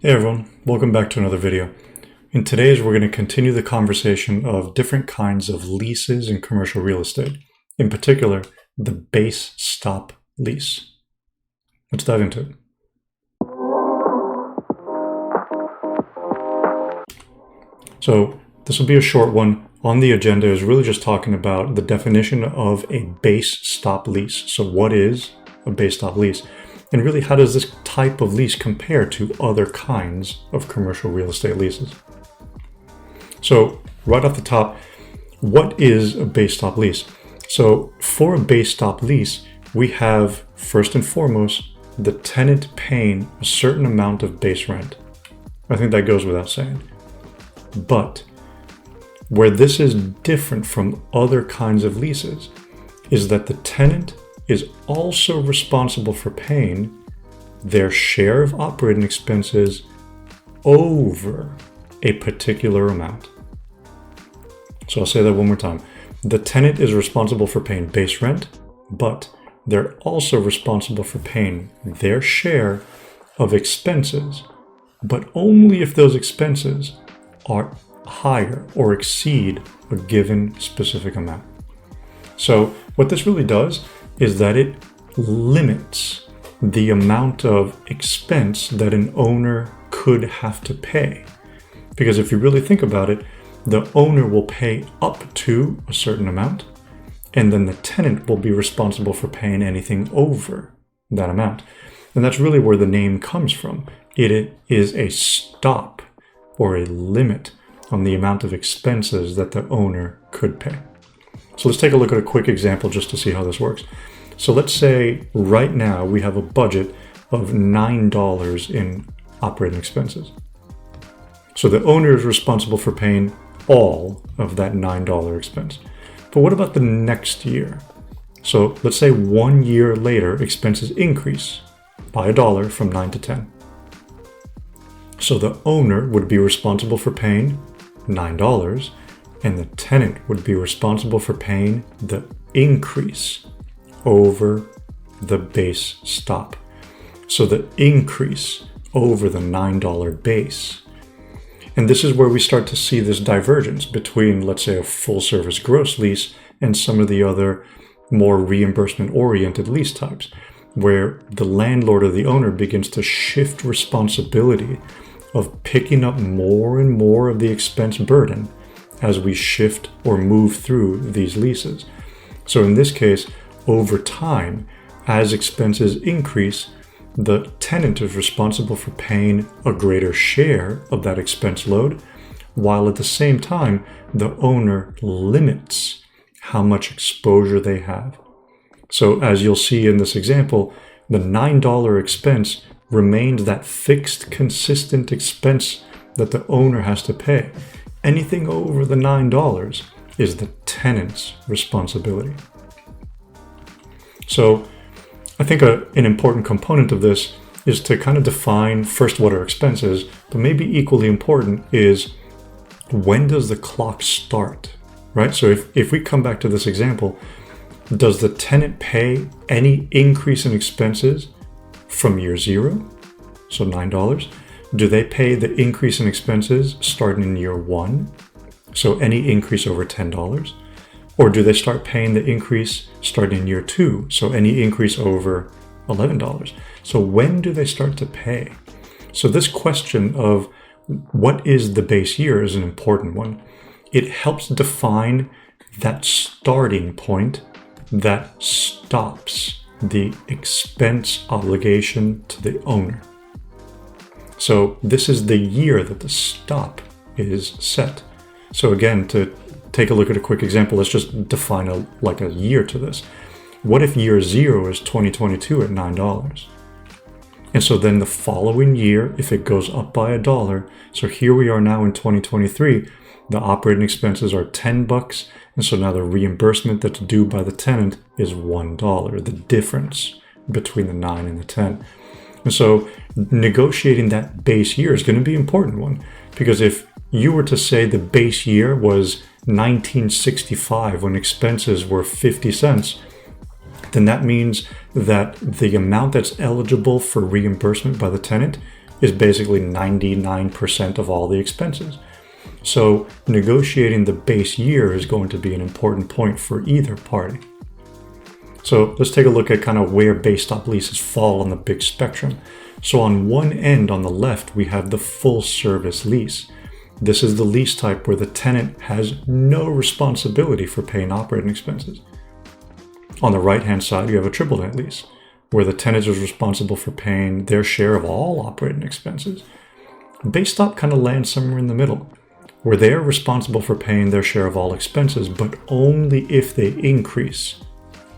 Hey everyone, welcome back to another video. In today's, we're going to continue the conversation of different kinds of leases in commercial real estate. In particular, the base stop lease. Let's dive into it. So this will be a short one. On the agenda is really just talking about the definition of a base stop lease. So what is a base stop lease? And really, how does this type of lease compare to other kinds of commercial real estate leases? So right off the top, what is a base stop lease? So for a base stop lease, we have first and foremost the tenant paying a certain amount of base rent. I think that goes without saying. But where this is different from other kinds of leases is that the tenant is also responsible for paying their share of operating expenses over a particular amount. So I'll say that one more time. The tenant is responsible for paying base rent, but they're also responsible for paying their share of expenses, but only if those expenses are higher or exceed a given specific amount. So what this really does is that it limits the amount of expense that an owner could have to pay. Because if you really think about it, the owner will pay up to a certain amount, and then the tenant will be responsible for paying anything over that amount. And that's really where the name comes from. It is a stop or a limit on the amount of expenses that the owner could pay. So let's take a look at a quick example just to see how this works. So let's say right now we have a budget of $9 in operating expenses. So the owner is responsible for paying all of that $9 expense. But what about the next year? So let's say 1 year later, expenses increase by $1 from 9 to 10. So the owner would be responsible for paying $9, and the tenant would be responsible for paying the increase over the base stop. So the increase over the $9 base. And this is where we start to see this divergence between, let's say, a full service gross lease and some of the other more reimbursement oriented lease types, where the landlord or the owner begins to shift responsibility of picking up more and more of the expense burden as we shift or move through these leases. So in this case, over time, as expenses increase, the tenant is responsible for paying a greater share of that expense load, while at the same time, the owner limits how much exposure they have. So as you'll see in this example, the $9 expense remains that fixed, consistent expense that the owner has to pay. Anything over the $9 is the tenant's responsibility. So I think an important component of this is to kind of define first what are expenses, but maybe equally important is when does the clock start, right? So if we come back to this example, does the tenant pay any increase in expenses from year zero, so $9? Do they pay the increase in expenses starting in year one, so any increase over $10? Or do they start paying the increase starting in year two, so any increase over $11? So when do they start to pay? So this question of what is the base year is an important one. It helps define that starting point that stops the expense obligation to the owner. So this is the year that the stop is set. So again, to take a look at a quick example, let's just define a year to this. What if year zero is 2022 at $9? And so then the following year, if it goes up by $1, so here we are now in 2023, the operating expenses are $10, and so now the reimbursement that's due by the tenant is $1, the difference between the 9 and the 10. And so negotiating that base year is going to be an important one, because if you were to say the base year was 1965 when expenses were 50 cents, then that means that the amount that's eligible for reimbursement by the tenant is basically 99% of all the expenses. So negotiating the base year is going to be an important point for either party. So let's take a look at kind of where base stop leases fall on the big spectrum. So on one end on the left, we have the full service lease. This is the lease type where the tenant has no responsibility for paying operating expenses. On the right-hand side, you have a triple net lease, where the tenant is responsible for paying their share of all operating expenses. Base stop kind of lands somewhere in the middle, where they are responsible for paying their share of all expenses, but only if they increase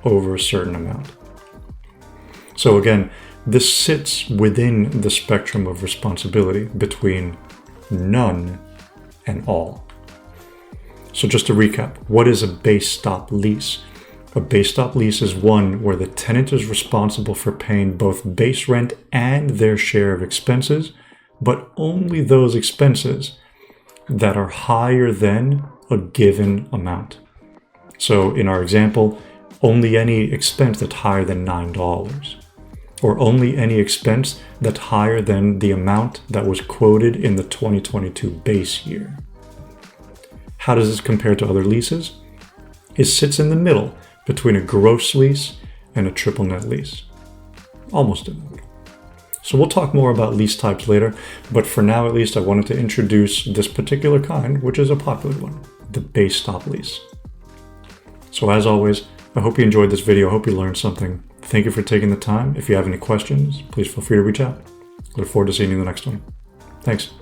over a certain amount. So again, this sits within the spectrum of responsibility between none and all. So just to recap, what is a base stop lease? A base stop lease is one where the tenant is responsible for paying both base rent and their share of expenses, but only those expenses that are higher than a given amount. So in our example, only any expense that's higher than $9, or only any expense that's higher than the amount that was quoted in the 2022 base year. How does this compare to other leases? It sits in the middle between a gross lease and a triple net lease. Almost in the middle. So we'll talk more about lease types later, but for now at least I wanted to introduce this particular kind, which is a popular one, the base stop lease. So as always, I hope you enjoyed this video. I hope you learned something. Thank you for taking the time. If you have any questions, please feel free to reach out. I look forward to seeing you in the next one. Thanks.